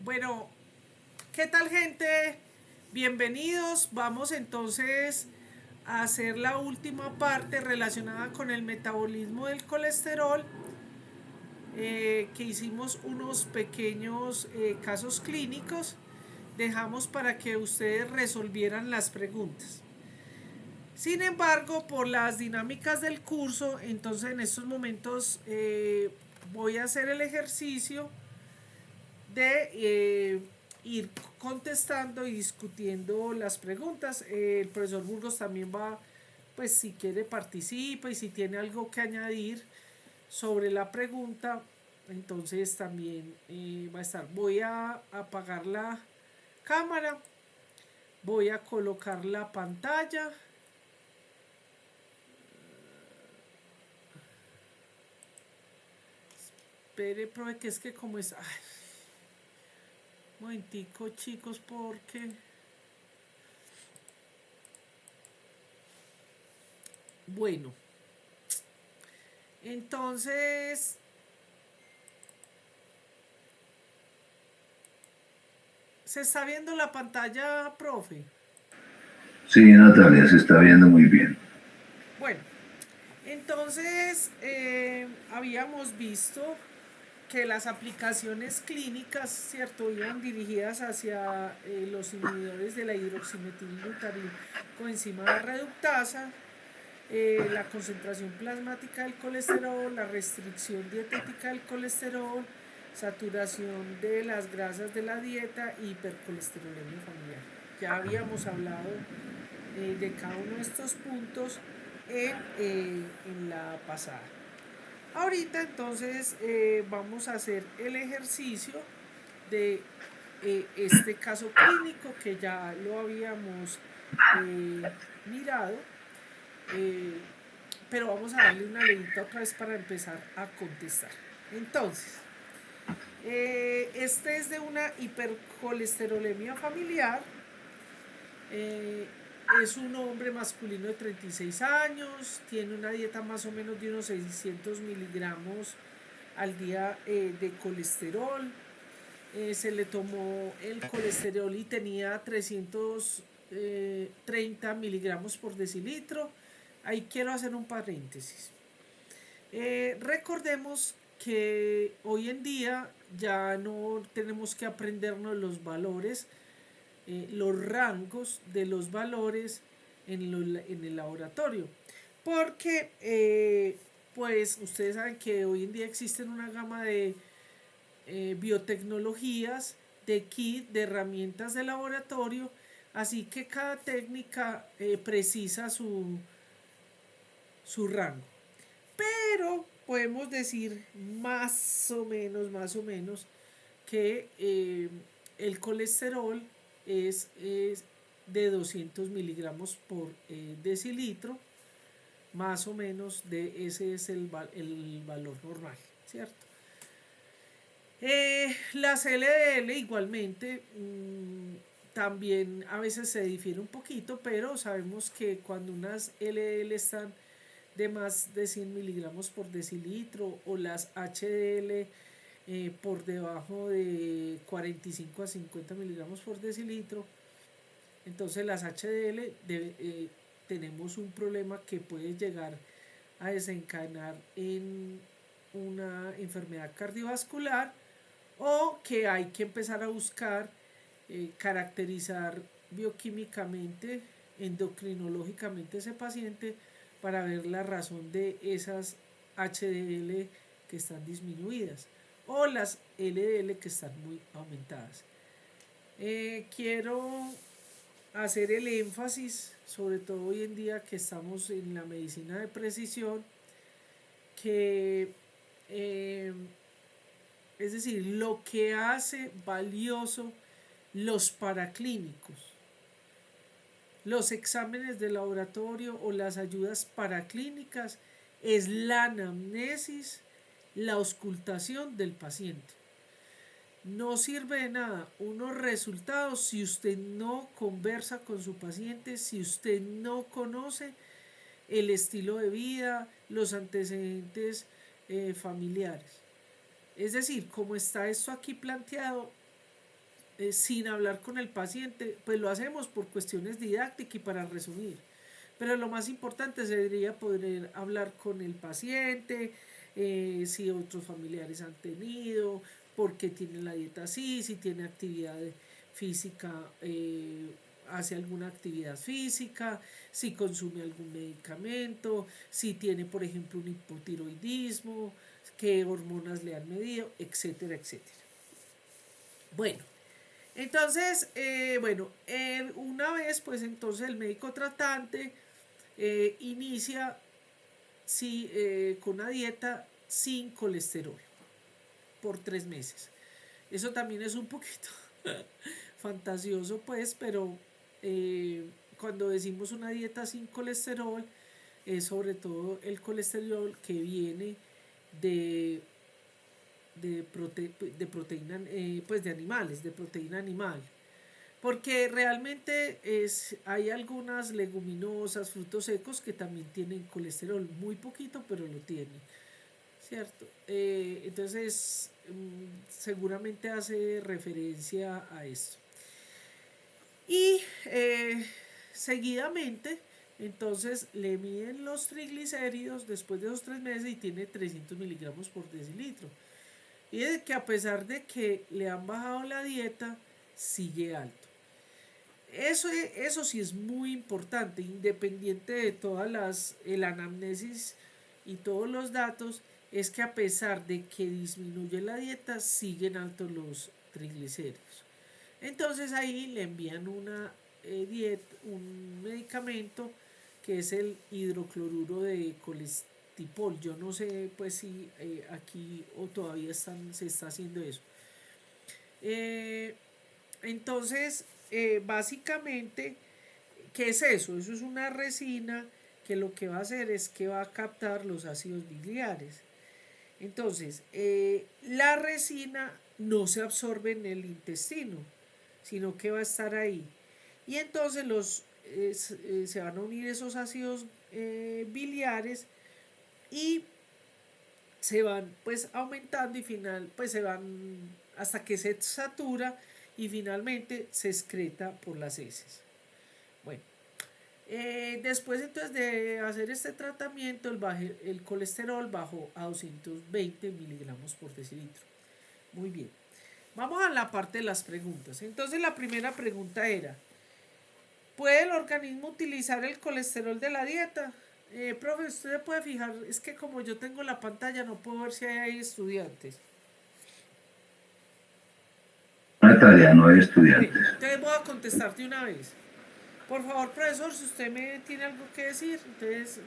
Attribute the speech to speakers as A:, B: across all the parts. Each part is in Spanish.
A: Bueno, ¿qué tal, gente? Bienvenidos. Vamos entonces a hacer la última parte relacionada con el metabolismo del colesterol, que hicimos unos pequeños casos clínicos. Dejamos para que ustedes resolvieran las preguntas. Sin embargo, por las dinámicas del curso, entonces en estos momentos voy a hacer el ejercicio de ir contestando y discutiendo las preguntas. El profesor Burgos también va, pues si quiere participa, y si tiene algo que añadir sobre la pregunta, entonces también va a estar. Voy a apagar la cámara, voy a colocar la pantalla. Espere, profe, que es que como es... Ay, momentico, chicos, porque... Bueno, entonces... ¿Se está viendo la pantalla, profe?
B: Sí, Natalia, se está viendo muy bien.
A: Bueno, entonces habíamos visto que las aplicaciones clínicas, ¿cierto?, iban dirigidas hacia los inhibidores de la hidroximetilglutaricoenzima reductasa, la concentración plasmática del colesterol, la restricción dietética del colesterol, saturación de las grasas de la dieta y hipercolesterolemia familiar. Ya habíamos hablado de cada uno de estos puntos en la pasada. Ahorita entonces vamos a hacer el ejercicio de este caso clínico que ya lo habíamos mirado, eh, pero vamos a darle una leída otra vez para empezar a contestar. Entonces, este es de una hipercolesterolemia familiar. Es un hombre masculino de 36 años, tiene una dieta más o menos de unos 600 miligramos al día de colesterol. Se le tomó el colesterol y tenía 330 miligramos por decilitro. Ahí quiero hacer un paréntesis. Recordemos que hoy en día ya no tenemos que aprendernos los valores, los rangos de los valores en el laboratorio. Porque, pues, ustedes saben que hoy en día existen una gama de biotecnologías, de kit, de herramientas de laboratorio, así que cada técnica precisa su rango. Pero podemos decir más o menos, que el colesterol es de 200 miligramos por decilitro, más o menos de ese es el valor normal, ¿cierto? Las LDL igualmente también a veces se difiere un poquito, pero sabemos que cuando unas LDL están de más de 100 miligramos por decilitro, o las HDL por debajo de 45 a 50 miligramos por decilitro, entonces las HDL tenemos un problema que puede llegar a desencadenar en una enfermedad cardiovascular, o que hay que empezar a buscar caracterizar bioquímicamente, endocrinológicamente ese paciente, para ver la razón de esas HDL que están disminuidas o las LDL que están muy aumentadas. Quiero hacer el énfasis, sobre todo hoy en día que estamos en la medicina de precisión, que es decir, lo que hace valioso los paraclínicos, los exámenes de laboratorio o las ayudas paraclínicas, es la anamnesis, la auscultación del paciente. No sirve de nada unos resultados si usted no conversa con su paciente, si usted no conoce el estilo de vida, los antecedentes familiares. Es decir, como está esto aquí planteado, sin hablar con el paciente, pues lo hacemos por cuestiones didácticas y para resumir. Pero lo más importante sería poder hablar con el paciente, si otros familiares han tenido, por qué tiene la dieta así, si tiene actividad física, hace alguna actividad física, si consume algún medicamento, si tiene, por ejemplo, un hipotiroidismo, qué hormonas le han medido, etcétera, etcétera. Bueno, entonces, una vez, pues entonces el médico tratante inicia con una dieta sin colesterol por 3 meses. Eso también es un poquito fantasioso, pues, pero cuando decimos una dieta sin colesterol, es sobre todo el colesterol que viene de, de proteína, pues de animales, de proteína animal. Porque realmente hay algunas leguminosas, frutos secos que también tienen colesterol, muy poquito, pero lo tienen, ¿cierto? Entonces, seguramente hace referencia a esto. Y seguidamente, entonces le miden los triglicéridos después de esos 3 meses y tiene 300 miligramos por decilitro. Y de que a pesar de que le han bajado la dieta, sigue alto. Eso sí es muy importante, independiente de el anamnesis y todos los datos, es que a pesar de que disminuye la dieta, siguen altos los triglicéridos. Entonces ahí le envían un medicamento que es el hidrocloruro de colestipol. Yo no sé pues si aquí o todavía se está haciendo eso. Eh, entonces, básicamente, ¿qué es eso? Eso es una resina que lo que va a hacer es que va a captar los ácidos biliares. Entonces, la resina no se absorbe en el intestino, sino que va a estar ahí. Y entonces se van a unir esos ácidos biliares y se van pues aumentando y pues se van hasta que se satura y finalmente se excreta por las heces. Bueno, después entonces de hacer este tratamiento el colesterol bajó a 220 miligramos por decilitro. Muy bien. Vamos a la parte de las preguntas. Entonces la primera pregunta era, ¿puede el organismo utilizar el colesterol de la dieta? Profe, usted se puede fijar, es que como yo tengo la pantalla no puedo ver si hay estudiantes.
B: Natalia, no hay
A: Bueno,
B: estudiantes.
A: entonces voy a contestarte una vez. Por favor, profesor, si usted me tiene algo que decir, entonces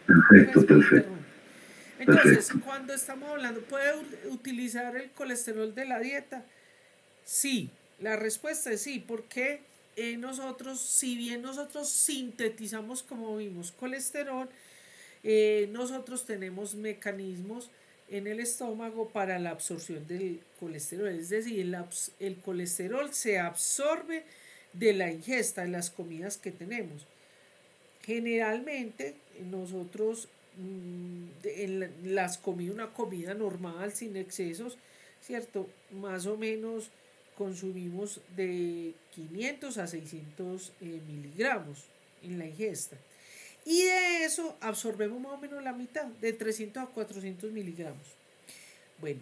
B: Perfecto,
A: pues me
B: perfecto,
A: interrumpe. Entonces,
B: perfecto.
A: cuando estamos hablando, ¿puede utilizar el colesterol de la dieta? Sí, la respuesta es sí, porque nosotros, si bien nosotros sintetizamos, como vimos, colesterol, nosotros tenemos mecanismos en el estómago para la absorción del colesterol. Es decir, el colesterol se absorbe de la ingesta, de las comidas que tenemos. Generalmente nosotros en las comidas, una comida normal, sin excesos, ¿cierto? Más o menos consumimos de 500 a 600 miligramos en la ingesta. Y de eso absorbemos más o menos la mitad, de 300 a 400 miligramos. Bueno,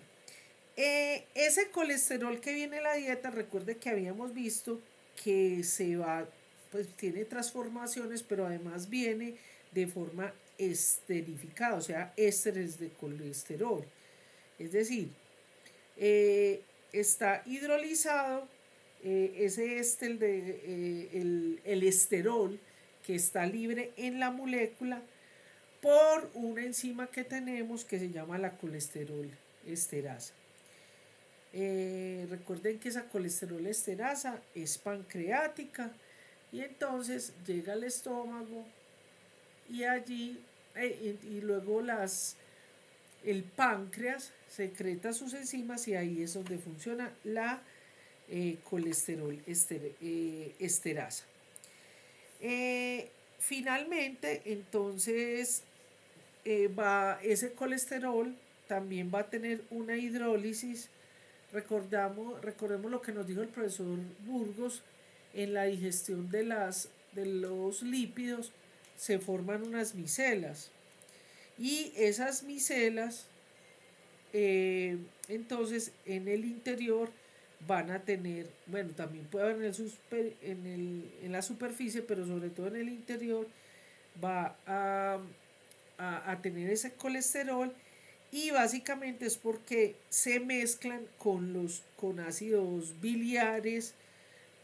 A: ese colesterol que viene en la dieta, recuerde que habíamos visto que pues tiene transformaciones, pero además viene de forma esterificada, o sea, ésteres de colesterol. Es decir, está hidrolizado ese éster el esterol que está libre en la molécula por una enzima que tenemos que se llama la colesterol esterasa. Recuerden que esa colesterol esterasa es pancreática y entonces llega al estómago y allí y luego el páncreas secreta sus enzimas y ahí es donde funciona la colesterol esterasa. Finalmente, entonces, ese colesterol también va a tener una hidrólisis Recordemos lo que nos dijo el profesor Burgos, en la digestión de los lípidos se forman unas micelas y esas micelas entonces en el interior van a tener, bueno, también puede haber en la superficie, pero sobre todo en el interior va a tener ese colesterol y básicamente es porque se mezclan con ácidos biliares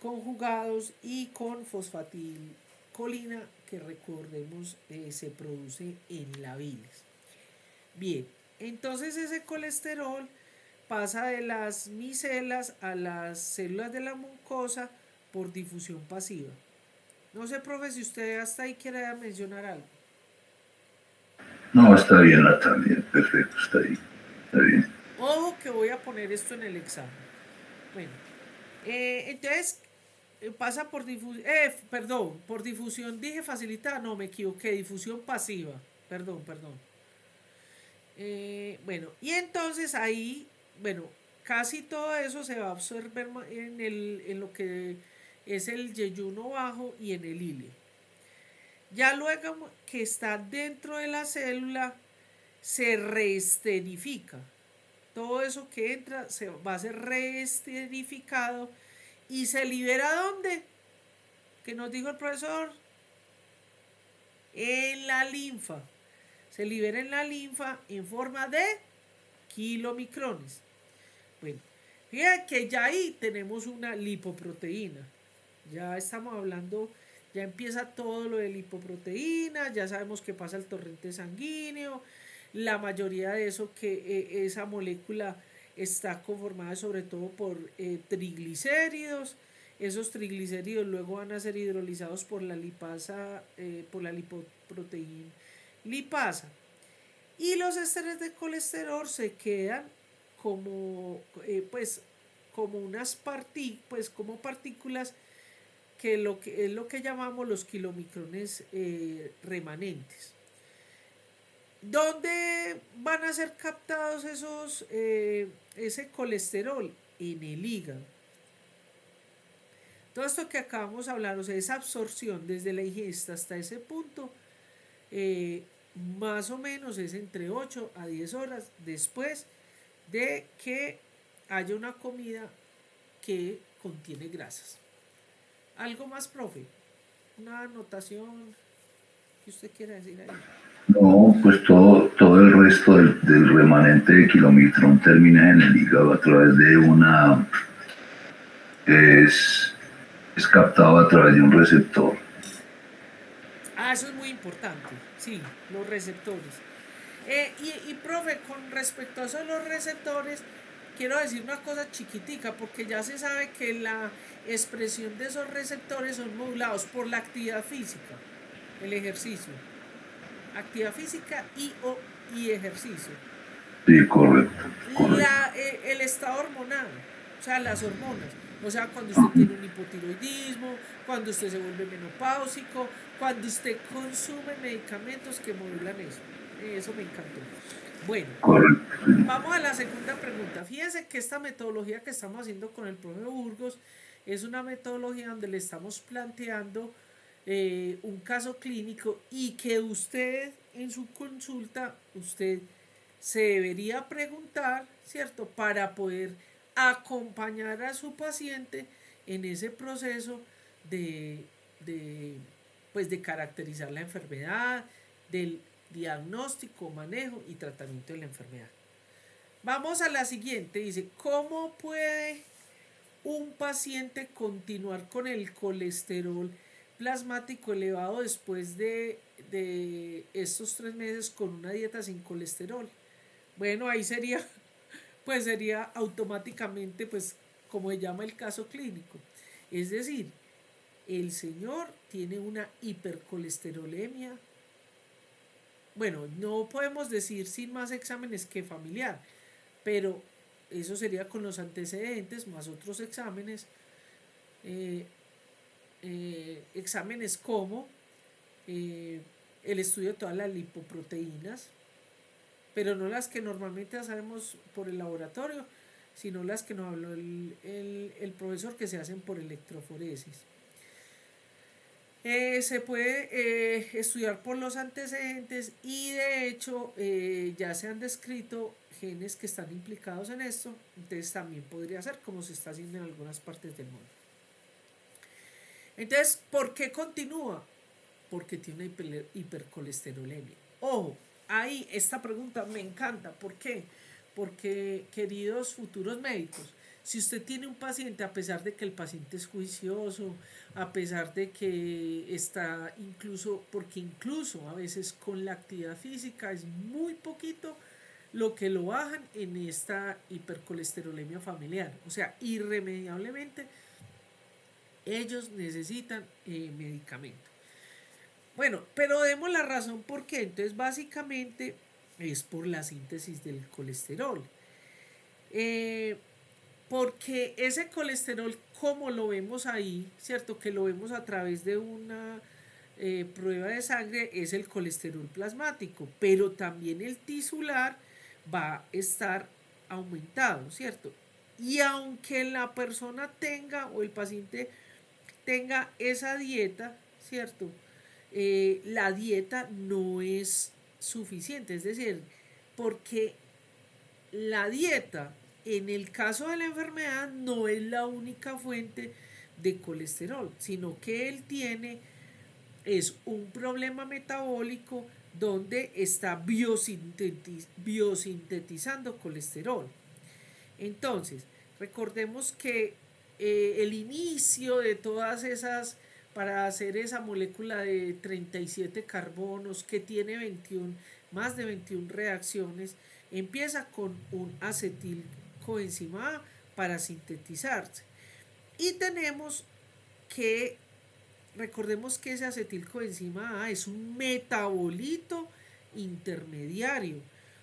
A: conjugados y con fosfatilcolina que recordemos se produce en la bilis. Bien, entonces ese colesterol pasa de las micelas a las células de la mucosa por difusión pasiva. No sé, profe, si usted hasta ahí quiere mencionar algo.
B: No, está bien, Natalia, perfecto, está ahí, está bien.
A: Ojo que voy a poner esto en el examen. Bueno, entonces pasa por difusión, perdón, por difusión dije facilitada, no me equivoqué, difusión pasiva, perdón. Bueno, y entonces ahí, bueno, casi todo eso se va a absorber en lo que es el yeyuno bajo y en el hile. Ya luego que está dentro de la célula, se reesterifica. Todo eso que entra se va a ser reesterificado y se libera ¿dónde? ¿Qué nos dijo el profesor? En la linfa. Se libera en la linfa en forma de kilomicrones. Bueno, fíjense que ya ahí tenemos una lipoproteína. Ya estamos hablando, ya empieza todo lo de lipoproteína, ya sabemos que pasa el torrente sanguíneo, la mayoría de eso esa molécula está conformada sobre todo por triglicéridos. Esos triglicéridos luego van a ser hidrolizados por la lipasa, por la lipoproteína lipasa. Y los esteres de colesterol se quedan como, pues, como pues, como partículas que es lo que llamamos los kilomicrones remanentes. ¿Dónde van a ser captados ese colesterol? En el hígado. Todo esto que acabamos de hablar, o sea, esa absorción desde la ingesta hasta ese punto, eh, más o menos es entre 8 a 10 horas después de que haya una comida que contiene grasas. ¿Algo más, profe? ¿Una anotación que usted quiera decir ahí?
B: No, pues todo el resto del remanente de kilomitrón termina en el hígado a través de es, es captado a través de un receptor.
A: Ah, eso es muy importante. Sí, los receptores. Profe, con respecto a eso de los receptores, quiero decir una cosa chiquitica, porque ya se sabe que la expresión de esos receptores son modulados por la actividad física, el ejercicio. Actividad física y ejercicio.
B: Sí, correcto, correcto.
A: El estado hormonal, o sea, las hormonas. O sea, cuando usted tiene un hipotiroidismo, cuando usted se vuelve menopáusico, cuando usted consume medicamentos que modulan eso. Eso me encantó. Bueno,
B: Correcto.
A: vamos a la segunda pregunta. Fíjense que esta metodología que estamos haciendo con el profe Burgos es una metodología donde le estamos planteando un caso clínico y que usted en su consulta, usted se debería preguntar, ¿cierto? Para poder acompañar a su paciente en ese proceso de, de, pues de caracterizar la enfermedad, del diagnóstico, manejo y tratamiento de la enfermedad. Vamos a la siguiente, dice, ¿cómo puede un paciente continuar con el colesterol plasmático elevado después de estos 3 meses con una dieta sin colesterol? Bueno, ahí sería, pues sería automáticamente, pues como se llama el caso clínico. Es decir, el señor tiene una hipercolesterolemia. Bueno, no podemos decir sin más exámenes que familiar, pero eso sería con los antecedentes más otros exámenes. eh, Exámenes como el estudio de todas las lipoproteínas, pero no las que normalmente hacemos por el laboratorio, sino las que nos habló el profesor, que se hacen por electroforesis. Se puede estudiar por los antecedentes y de hecho ya se han descrito genes que están implicados en esto, entonces también podría ser como se está haciendo en algunas partes del mundo. Entonces, ¿por qué continúa? Porque tiene una hipercolesterolemia. Ojo, ahí esta pregunta me encanta. ¿Por qué? Porque, queridos futuros médicos, si usted tiene un paciente, a pesar de que el paciente es juicioso, a pesar de que está incluso, porque incluso a veces con la actividad física es muy poquito lo que lo bajan en esta hipercolesterolemia familiar. O sea, irremediablemente ellos necesitan medicamento. Bueno, pero demos la razón por qué. Entonces, básicamente es por la síntesis del colesterol. Porque ese colesterol, como lo vemos ahí, ¿cierto? Que lo vemos a través de una prueba de sangre, es el colesterol plasmático, pero también el tisular va a estar aumentado, ¿cierto? Y aunque la persona tenga o el paciente tenga esa dieta, ¿cierto? La dieta no es suficiente, es decir, porque la dieta en el caso de la enfermedad no es la única fuente de colesterol, sino que él tiene es un problema metabólico donde está biosintetizando colesterol. Entonces, recordemos que el inicio de todas esas, para hacer esa molécula de 37 carbonos que tiene 21, más de 21 reacciones, empieza con un acetilcoenzima A para sintetizarse. Y tenemos que, recordemos que ese acetilcoenzima A es un metabolito intermediario.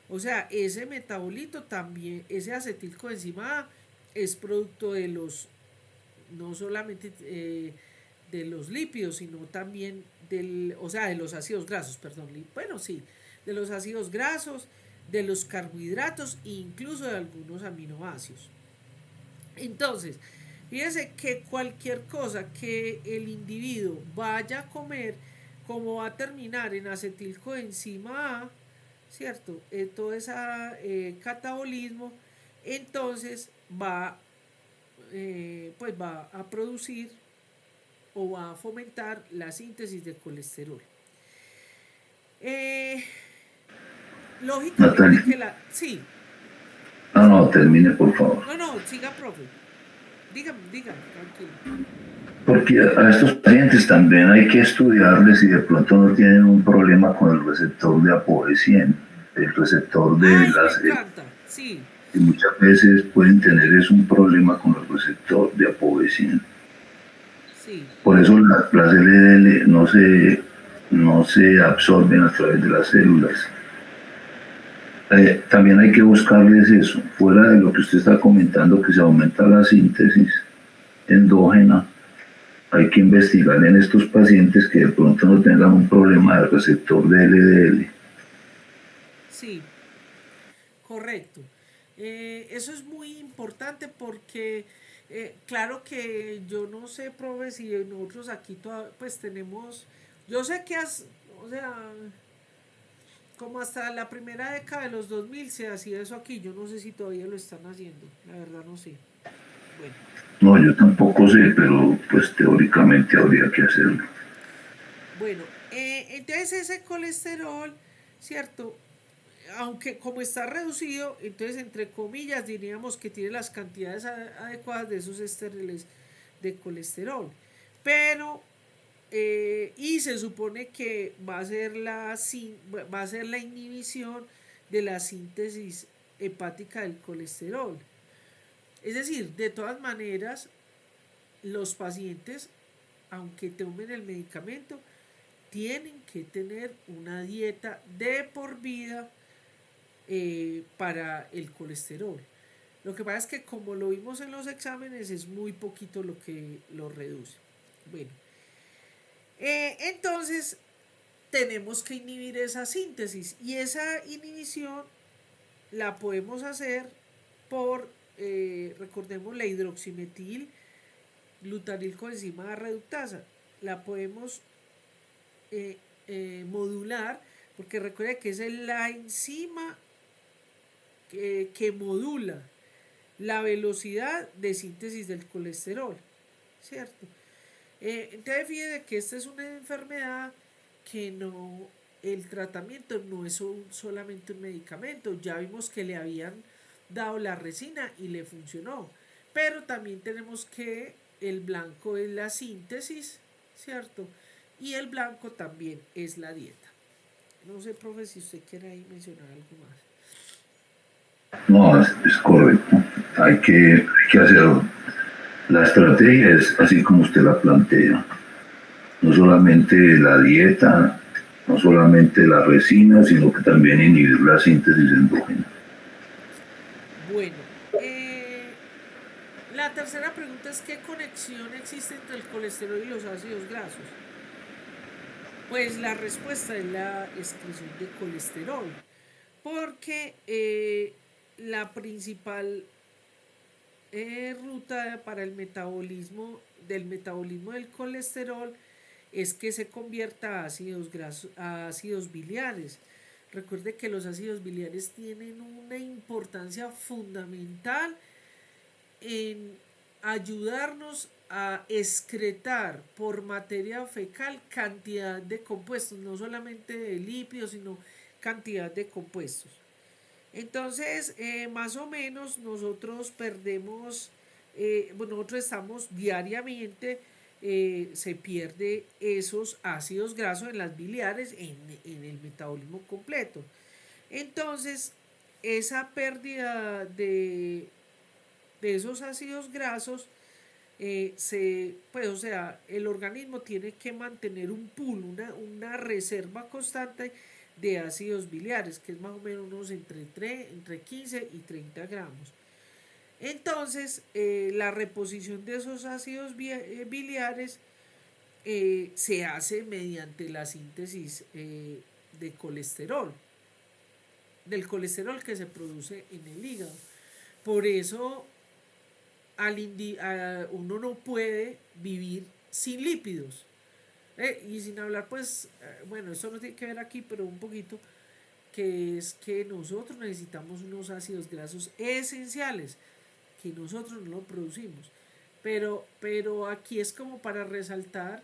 A: O sea, ese metabolito también, ese acetilcoenzima A es producto de los, no solamente de los lípidos, sino también o sea, de los ácidos grasos, perdón, bueno, sí, de los ácidos grasos, de los carbohidratos e incluso de algunos aminoácidos. Entonces, fíjense que cualquier cosa que el individuo vaya a comer, como va a terminar en acetilcoenzima A, ¿cierto? Todo ese catabolismo, entonces pues va a producir o va a fomentar la síntesis de colesterol. Lógicamente
B: Natalia.
A: que la... Sí.
B: No, termine por favor.
A: No, siga, profe. Dígame, tranquilo.
B: Porque a estos pacientes también hay que estudiarles si de pronto no tienen un problema con el receptor de ApoE100, el receptor de las...
A: Me encanta, sí.
B: Y muchas veces pueden tener un problema con el receptor de ApoE100.
A: Sí.
B: Por eso las LDL no se absorben a través de las células. También hay que buscarles eso, fuera de lo que usted está comentando, que se aumenta la síntesis endógena. Hay que investigar en estos pacientes que de pronto no tengan un problema del receptor de LDL.
A: Sí, correcto. Eso es muy importante porque, claro que yo no sé, profe, si nosotros aquí pues tenemos, yo sé que o sea, como hasta la primera década de los 2000 se hacía eso aquí, yo no sé si todavía lo están haciendo, la verdad no sé. Bueno.
B: No, yo tampoco sé, pero pues teóricamente habría que hacerlo.
A: Bueno, entonces ese colesterol, ¿cierto? Aunque como está reducido, entonces entre comillas diríamos que tiene las cantidades adecuadas de esos estériles de colesterol. Pero, y se supone que va a ser la inhibición de la síntesis hepática del colesterol. Es decir, de todas maneras, los pacientes, aunque tomen el medicamento, tienen que tener una dieta de por vida para el colesterol. Lo que pasa es que como lo vimos en los exámenes es muy poquito lo que lo reduce. Bueno, entonces tenemos que inhibir esa síntesis y esa inhibición la podemos hacer por recordemos la hidroximetil glutaril coenzima reductasa, la podemos modular, porque recuerda que es la enzima que modula la velocidad de síntesis del colesterol, ¿cierto? Entonces fíjate que esta es una enfermedad que no, el tratamiento no es solamente un medicamento, ya vimos que le habían dado la resina y le funcionó, pero también tenemos que el blanco es la síntesis, ¿cierto? Y el blanco también es la dieta. No sé, profe, si usted quiere ahí mencionar algo más.
B: No, es correcto. Hay que hacerlo. La estrategia es así como usted la plantea. No solamente la dieta, no solamente la resina, sino que también inhibir la síntesis endógena.
A: Bueno, la tercera pregunta es ¿qué conexión existe entre el colesterol y los ácidos grasos? Pues la respuesta es la excreción de colesterol, porque la principal ruta para el metabolismo del colesterol es que se convierta a ácidos grasos, a ácidos biliares. Recuerde que los ácidos biliares tienen una importancia fundamental en ayudarnos a excretar por materia fecal cantidad de compuestos, no solamente de lípidos, sino cantidad de compuestos. Entonces, más o menos nosotros perdemos, bueno, nosotros estamos diariamente, se pierde esos ácidos grasos en las biliares en el metabolismo completo. Entonces, esa pérdida de esos ácidos grasos, pues, o sea, el organismo tiene que mantener un pool, una reserva constante de ácidos biliares, que es más o menos unos entre 15 y 30 gramos. Entonces, la reposición de esos ácidos biliares se hace mediante la síntesis de colesterol, del colesterol que se produce en el hígado. Por eso uno no puede vivir sin lípidos. Y sin hablar, pues, bueno, esto no tiene que ver aquí, pero un poquito, que es que nosotros necesitamos unos ácidos grasos esenciales, que nosotros no lo producimos. Pero aquí es como para resaltar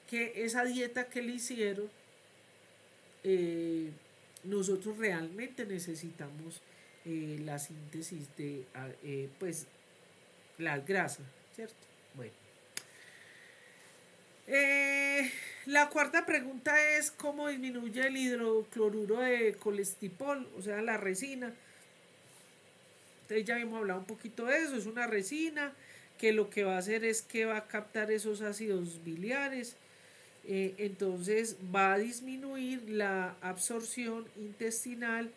A: que esa dieta que le hicieron, eh, nosotros realmente necesitamos la síntesis de, pues, las grasas, ¿cierto? Bueno. La cuarta pregunta es cómo disminuye el hidrocloruro de colestipol, o sea, la resina. Entonces ya hemos hablado un poquito de eso, es una resina que lo que va a hacer es que va a captar esos ácidos biliares, entonces va a disminuir la absorción intestinal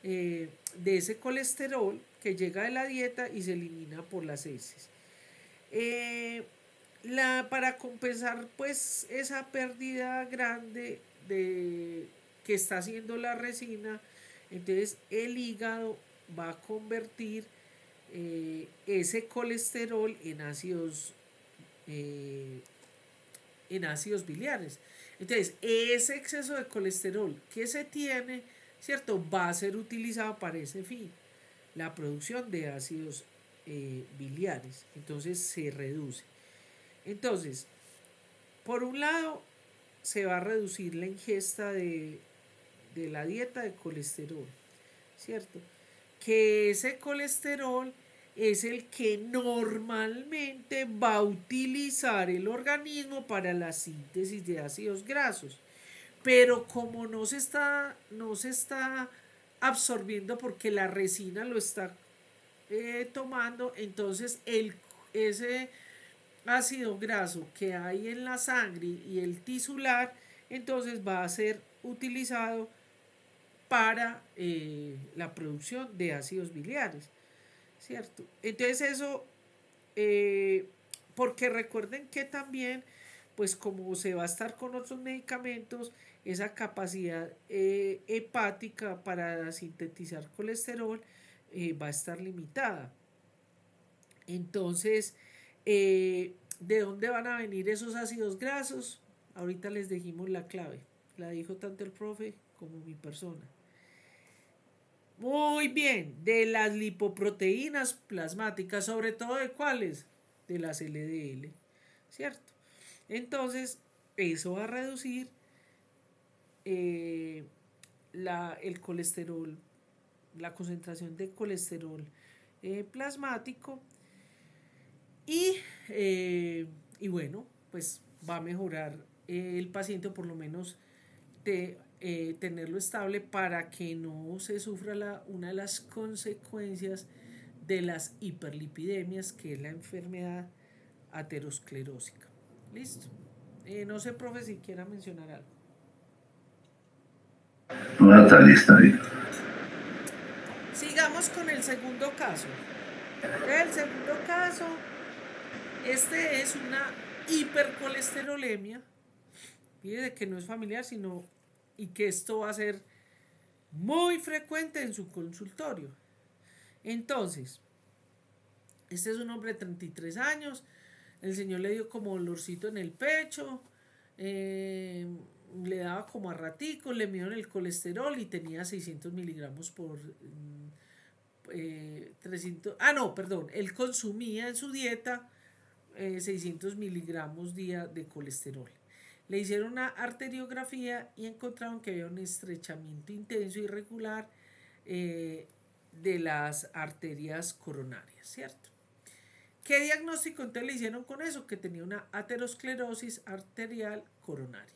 A: de ese colesterol que llega de la dieta y se elimina por las heces. Para compensar pues esa pérdida grande que está haciendo la resina, entonces el hígado va a convertir ese colesterol eh, en ácidos biliares. Entonces ese exceso de colesterol que se tiene, ¿cierto? Va a ser utilizado para ese fin, la producción de ácidos biliares. Entonces se reduce. Entonces, por un lado, se va a reducir la ingesta de la dieta de colesterol, ¿cierto? Que ese colesterol es el que normalmente va a utilizar el organismo para la síntesis de ácidos grasos. Pero como no se está absorbiendo porque la resina lo está tomando, entonces ese ácido graso que hay en la sangre y el tisular, entonces va a ser utilizado para la producción de ácidos biliares, ¿cierto? Entonces eso, eh, porque recuerden que también, pues como se va a estar con otros medicamentos, esa capacidad hepática para sintetizar colesterol va a estar limitada. Entonces, ¿de dónde van a venir esos ácidos grasos? Ahorita les dijimos la clave. La dijo tanto el profe como mi persona. Muy bien, de las lipoproteínas plasmáticas, sobre todo de cuáles, de las LDL, ¿cierto? Entonces, eso va a reducir eh, el colesterol, la concentración de colesterol plasmático y, y bueno, pues va a mejorar el paciente, por lo menos de tenerlo estable para que no se sufra una de las consecuencias de las hiperlipidemias, que es la enfermedad aterosclerósica. Listo. No sé, profe, si quiera mencionar algo.
B: No, Natalia, está bien.
A: Sigamos con el segundo caso. El segundo caso, este es una hipercolesterolemia. Fíjese que no es familiar, sino y que esto va a ser muy frecuente en su consultorio. Entonces, este es un hombre de 33 años. El señor le dio como dolorcito en el pecho. Le daba como a ratico. Le midieron el colesterol y tenía 600 miligramos por 300. Ah, no, perdón. Él consumía en su dieta 600 miligramos día de colesterol. Le hicieron una arteriografía y encontraron que había un estrechamiento intenso y irregular de las arterias coronarias, ¿cierto? ¿Qué diagnóstico entonces le hicieron con eso? Que tenía una aterosclerosis arterial coronaria.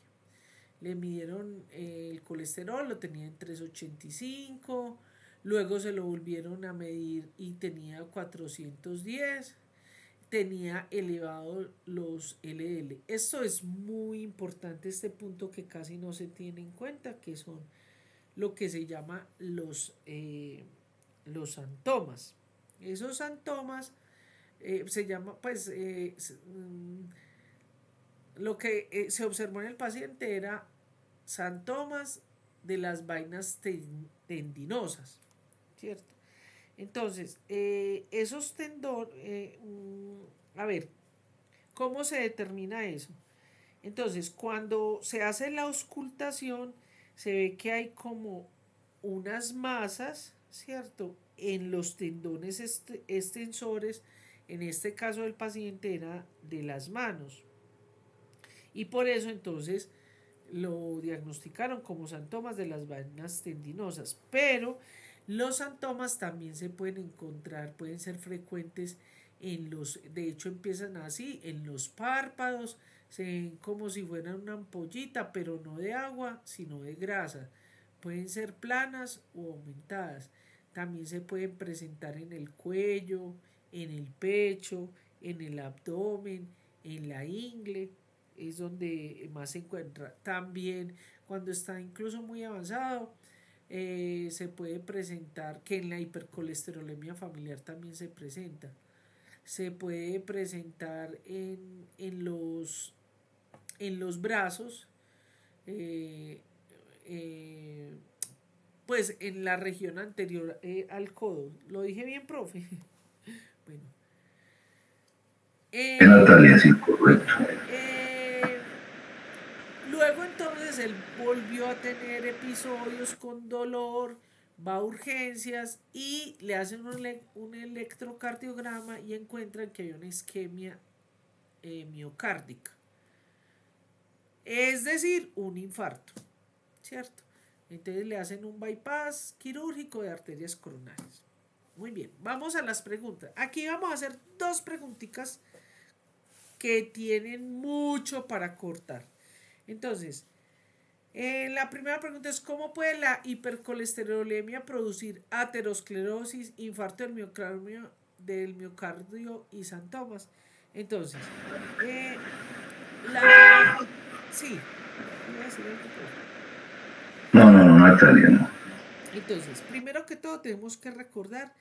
A: Le midieron el colesterol, lo tenía en 385, luego se lo volvieron a medir y tenía 410, tenía elevado los LDL. Esto es muy importante, este punto que casi no se tiene en cuenta, que son lo que se llama los santomas. Esos santomas se llama, pues, lo que se observó en el paciente era santomas de las vainas tendinosas, ¿cierto? Entonces, esos tendones, a ver, ¿cómo se determina eso? Entonces, cuando se hace la auscultación, se ve que hay como unas masas, ¿cierto? En los tendones extensores, en este caso del paciente era de las manos. Y por eso entonces lo diagnosticaron como santomas de las vainas tendinosas. Pero los santomas también se pueden encontrar, pueden ser frecuentes de hecho empiezan así, en los párpados, se ven como si fueran una ampollita, pero no de agua, sino de grasa. Pueden ser planas o aumentadas. También se pueden presentar en el cuello, en el pecho, en el abdomen, en la ingle, es donde más se encuentra. También cuando está incluso muy avanzado, se puede presentar, que en la hipercolesterolemia familiar también se presenta. Se puede presentar en los brazos, eh, eh, pues en la región anterior al codo. ¿Lo dije bien, profe? Bueno.
B: Natalia, sí, correcto.
A: Luego entonces él volvió a tener episodios con dolor, va a urgencias y le hacen un electrocardiograma y encuentran que hay una isquemia miocárdica. Es decir, un infarto, ¿cierto? Entonces le hacen un bypass quirúrgico de arterias coronarias. Muy bien, vamos a las preguntas. Aquí vamos a hacer dos preguntitas que tienen mucho para cortar. Entonces, la primera pregunta es: ¿cómo puede la hipercolesterolemia producir aterosclerosis, infarto del miocardio y santomas? Entonces, sí, iba a decir algo.
B: No, Natalia, no.
A: Entonces, primero que todo tenemos que recordar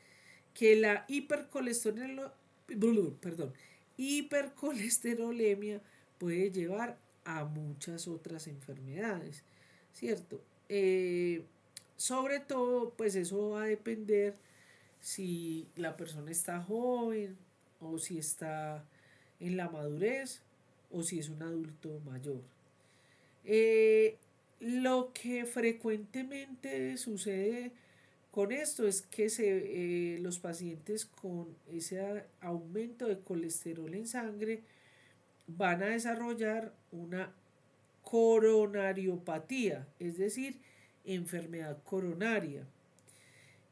A: que la hipercolesterolemia puede llevar a muchas otras enfermedades, ¿cierto? Sobre todo, pues eso va a depender si la persona está joven o si está en la madurez o si es un adulto mayor. Eh, lo que frecuentemente sucede con esto es que los pacientes con ese aumento de colesterol en sangre van a desarrollar una coronariopatía, es decir, enfermedad coronaria.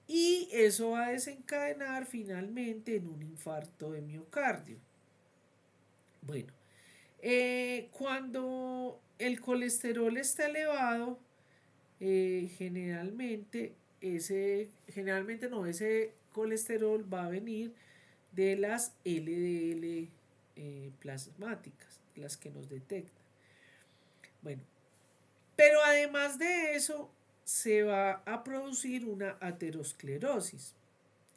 A: Y eso va a desencadenar finalmente en un infarto de miocardio. Bueno, cuando el colesterol está elevado, ese colesterol va a venir de las LDL plasmáticas, las que nos detectan. Bueno, pero además de eso, se va a producir una aterosclerosis.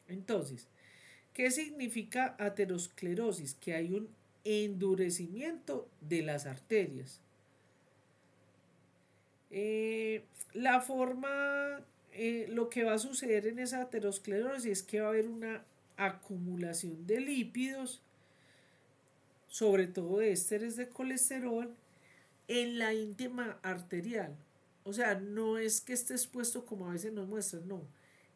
A: Entonces, ¿qué significa aterosclerosis? Que hay un endurecimiento de las arterias. La forma, lo que va a suceder en esa aterosclerosis es que va a haber una acumulación de lípidos, sobre todo de ésteres de colesterol, en la íntima arterial. O sea, no es que esté expuesto como a veces nos muestran, no.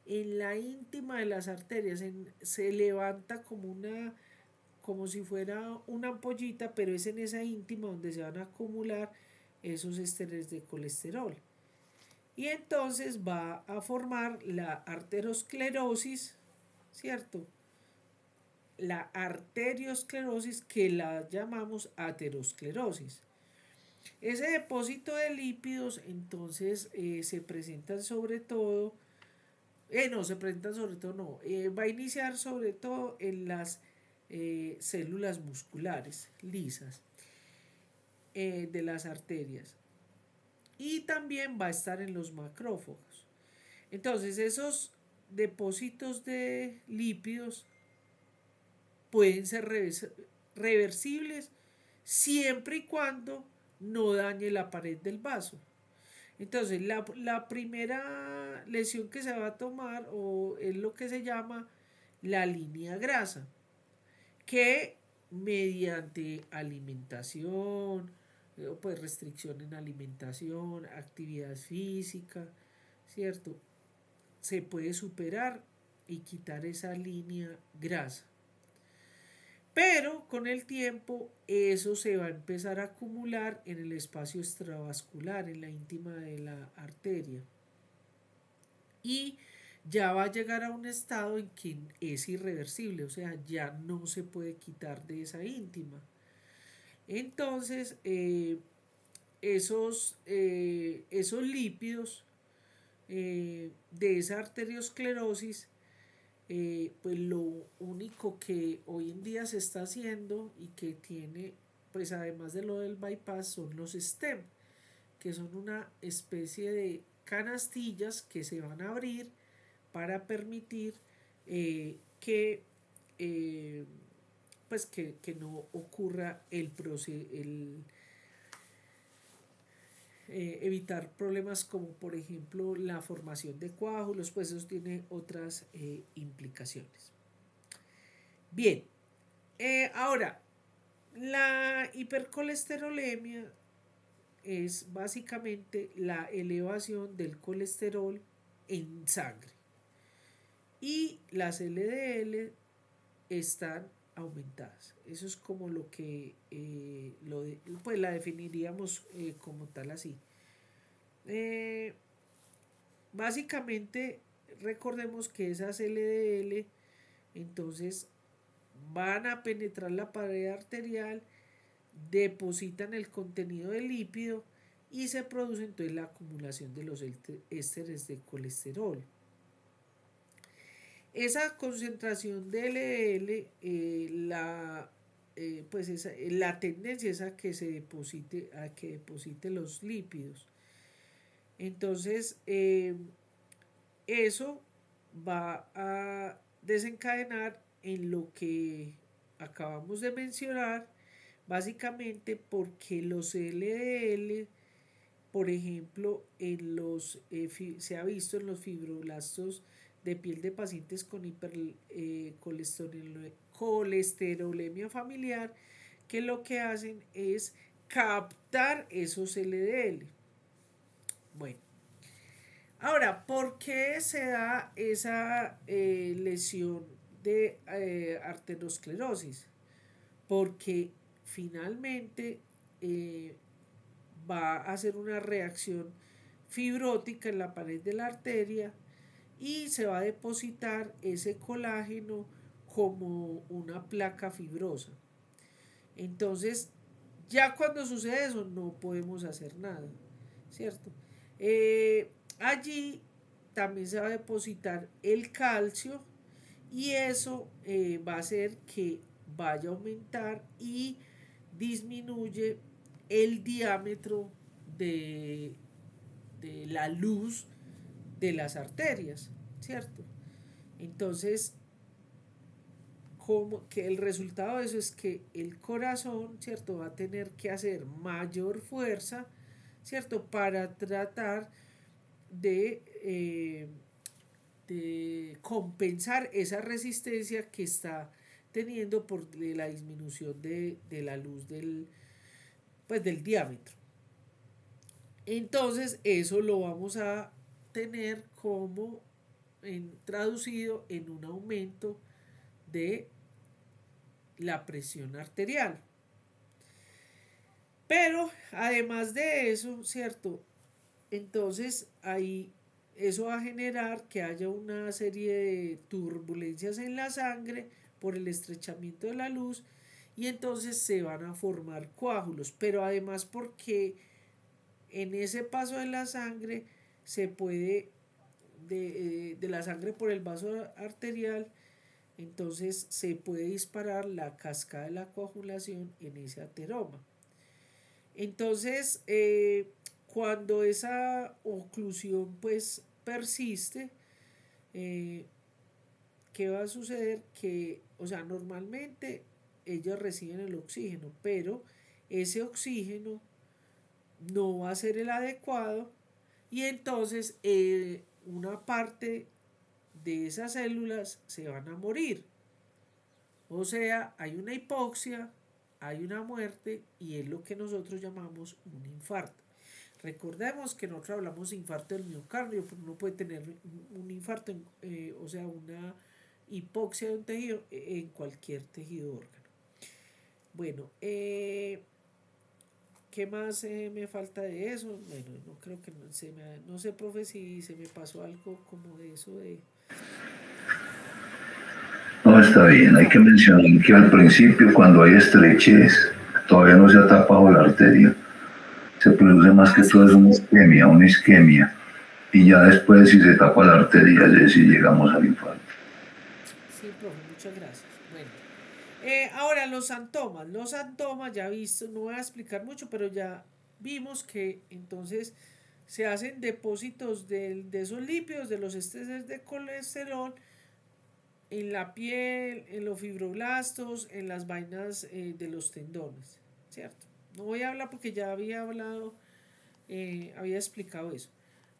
A: En la íntima de las arterias se levanta como si fuera una ampollita, pero es en esa íntima donde se van a acumular esos ésteres de colesterol. Y entonces va a formar la arteriosclerosis, ¿cierto? La arteriosclerosis, que la llamamos aterosclerosis. Ese depósito de lípidos entonces se presentan sobre todo, va a iniciar sobre todo en las células musculares lisas de las arterias, y también va a estar en los macrófagos. Entonces esos depósitos de lípidos pueden ser reversibles siempre y cuando no dañe la pared del vaso. Entonces la primera lesión que se va a tomar es lo que se llama la línea grasa, que mediante alimentación, pues restricción en alimentación, actividad física, ¿cierto? Se puede superar y quitar esa línea grasa. Pero con el tiempo eso se va a empezar a acumular en el espacio extravascular, en la íntima de la arteria. Y ya va a llegar a un estado en que es irreversible, o sea, ya no se puede quitar de esa íntima. Entonces, esos lípidos de esa arteriosclerosis, pues lo único que hoy en día se está haciendo y que tiene, pues además de lo del bypass, son los stem, que son una especie de canastillas que se van a abrir para permitir que pues que no ocurra evitar problemas como por ejemplo la formación de coágulos, pues eso tiene otras implicaciones. Bien, ahora, la hipercolesterolemia es básicamente la elevación del colesterol en sangre, y las LDL están aumentadas. Eso es como lo que pues la definiríamos como tal así. Básicamente recordemos que esas LDL entonces van a penetrar la pared arterial, depositan el contenido del lípido y se produce entonces la acumulación de los ésteres de colesterol. Esa concentración de LDL, la tendencia es a que deposite los lípidos. Entonces, eso va a desencadenar en lo que acabamos de mencionar, básicamente porque los LDL, por ejemplo, se ha visto en los fibroblastos de piel de pacientes con colesterolemia familiar, que lo que hacen es captar esos LDL. Bueno, ahora, ¿por qué se da esa lesión de arteriosclerosis? Porque finalmente va a hacer una reacción fibrótica en la pared de la arteria y se va a depositar ese colágeno como una placa fibrosa. Entonces, ya cuando sucede eso, no podemos hacer nada, ¿cierto? Allí también se va a depositar el calcio y eso va a hacer que vaya a aumentar y disminuye el diámetro de la luz de las arterias, ¿cierto? Entonces, como que el resultado de eso es que el corazón, ¿cierto? Va a tener que hacer mayor fuerza, ¿cierto? Para tratar de compensar esa resistencia que está teniendo por la disminución de la luz del diámetro. Entonces eso lo vamos a tener como traducido en un aumento de la presión arterial. Pero además de eso, ¿cierto? Entonces ahí eso va a generar que haya una serie de turbulencias en la sangre por el estrechamiento de la luz y entonces se van a formar coágulos. Pero además porque en ese paso de la sangre se puede, de la sangre por el vaso arterial, entonces se puede disparar la cascada de la coagulación en ese ateroma. Entonces, cuando esa oclusión pues persiste, ¿qué va a suceder? Que, o sea, normalmente ellos reciben el oxígeno, pero ese oxígeno no va a ser el adecuado y entonces una parte de esas células se van a morir. O sea, hay una hipoxia, hay una muerte y es lo que nosotros llamamos un infarto. Recordemos que nosotros hablamos de infarto del miocardio, pero uno puede tener un infarto, o sea, una hipoxia de un tejido en cualquier tejido órgano. Bueno, ¿qué más me falta de eso? Bueno, no creo que no sé, profe, si se me pasó algo como de eso de...
B: No, está bien, hay que mencionar que al principio cuando hay estrechez, todavía no se ha tapado la arteria, se produce más que todo es una isquemia, y ya después si se tapa la arteria, ya sí llegamos al infarto.
A: Sí, profe, muchas gracias. Bueno, ahora los antomas ya visto, no voy a explicar mucho, pero ya vimos que entonces se hacen depósitos de esos lípidos, de los ésteres de colesterol, en la piel, en los fibroblastos, en las vainas de los tendones, ¿cierto? No voy a hablar porque ya había hablado, había explicado eso.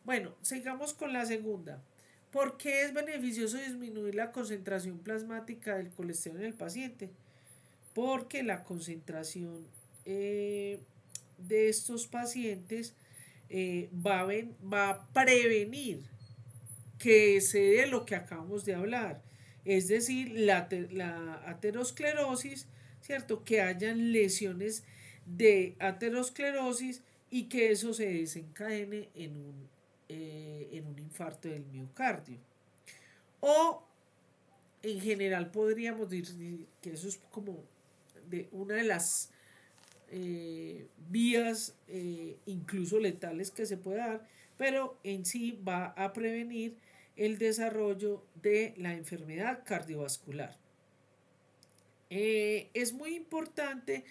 A: Bueno, sigamos con la segunda. ¿Por qué es beneficioso disminuir la concentración plasmática del colesterol en el paciente? Porque la concentración de estos pacientes va a prevenir que se dé lo que acabamos de hablar, es decir, la aterosclerosis, ¿cierto? Que hayan lesiones de aterosclerosis y que eso se desencadene en un infarto del miocardio. O en general podríamos decir que eso es como de una de las vías incluso letales que se puede dar, pero en sí va a prevenir el desarrollo de la enfermedad cardiovascular. Es muy importante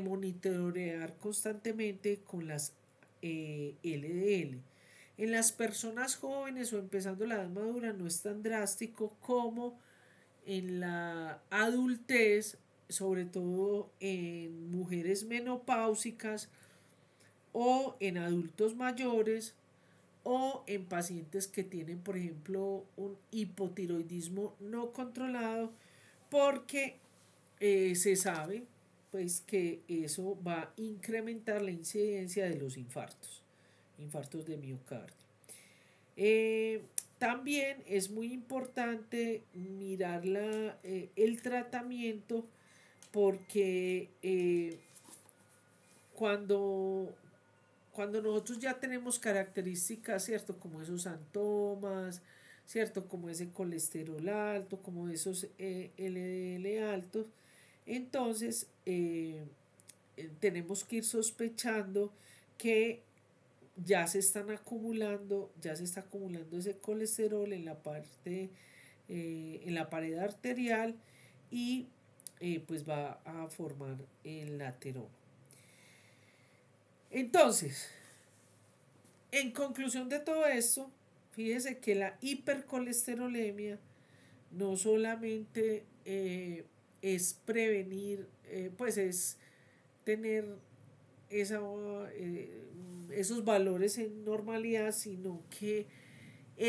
A: monitorear constantemente con las LDL. En las personas jóvenes o empezando la edad madura no es tan drástico como en la adultez, sobre todo en mujeres menopáusicas o en adultos mayores o en pacientes que tienen, por ejemplo, un hipotiroidismo no controlado, porque se sabe pues que eso va a incrementar la incidencia de los infartos de miocardio. Eh, También es muy importante mirar el tratamiento, porque cuando, cuando nosotros ya tenemos características, ¿cierto? Como esos antomas, ¿cierto? Como ese colesterol alto, como esos LDL altos, entonces tenemos que ir sospechando que ya se está acumulando ese colesterol en la pared arterial, y pues va a formar el ateroma. Entonces, en conclusión de todo esto, fíjese que la hipercolesterolemia no solamente es prevenir, pues es tener esa, esos valores en normalidad, sino que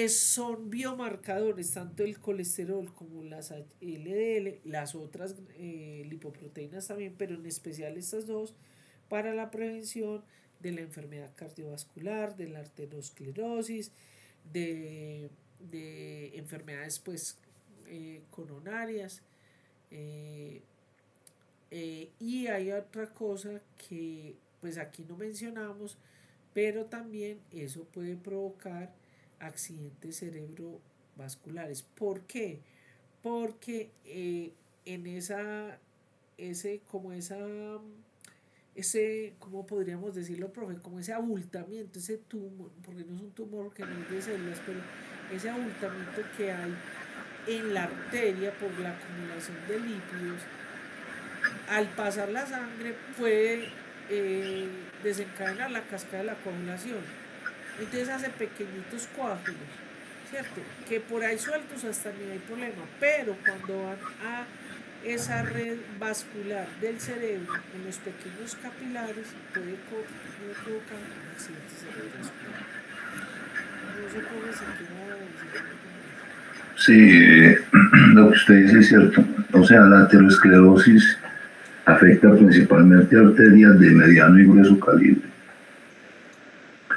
A: son biomarcadores, tanto el colesterol como las LDL, las otras lipoproteínas también, pero en especial estas dos, para la prevención de la enfermedad cardiovascular, de la arteriosclerosis, de enfermedades pues coronarias. eh, y hay otra cosa que pues aquí no mencionamos, pero también eso puede provocar accidentes cerebrovasculares. ¿Por qué? Porque en ¿cómo podríamos decirlo, profe? Como ese abultamiento, ese tumor, porque no es un tumor que no es de células, pero ese abultamiento que hay en la arteria por la acumulación de lípidos, al pasar la sangre puede desencadenar la cascada de la coagulación. Entonces hace pequeñitos coágulos, ¿cierto? Que por ahí sueltos hasta ni hay problema, pero cuando van a esa red vascular del cerebro, en los pequeños capilares, puede provocar un accidente cerebrovascular. No sé, profe, si quiera decir algo más.
B: Sí, lo que usted dice es cierto. O sea, la aterosclerosis afecta principalmente a arterias de mediano y grueso calibre.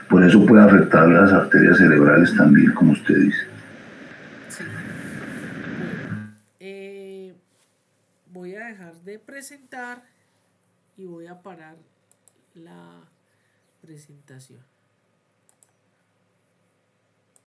B: Por eso puede afectar las arterias cerebrales también, como usted dice.
A: Sí. Bueno, voy a dejar de presentar y voy a parar la presentación.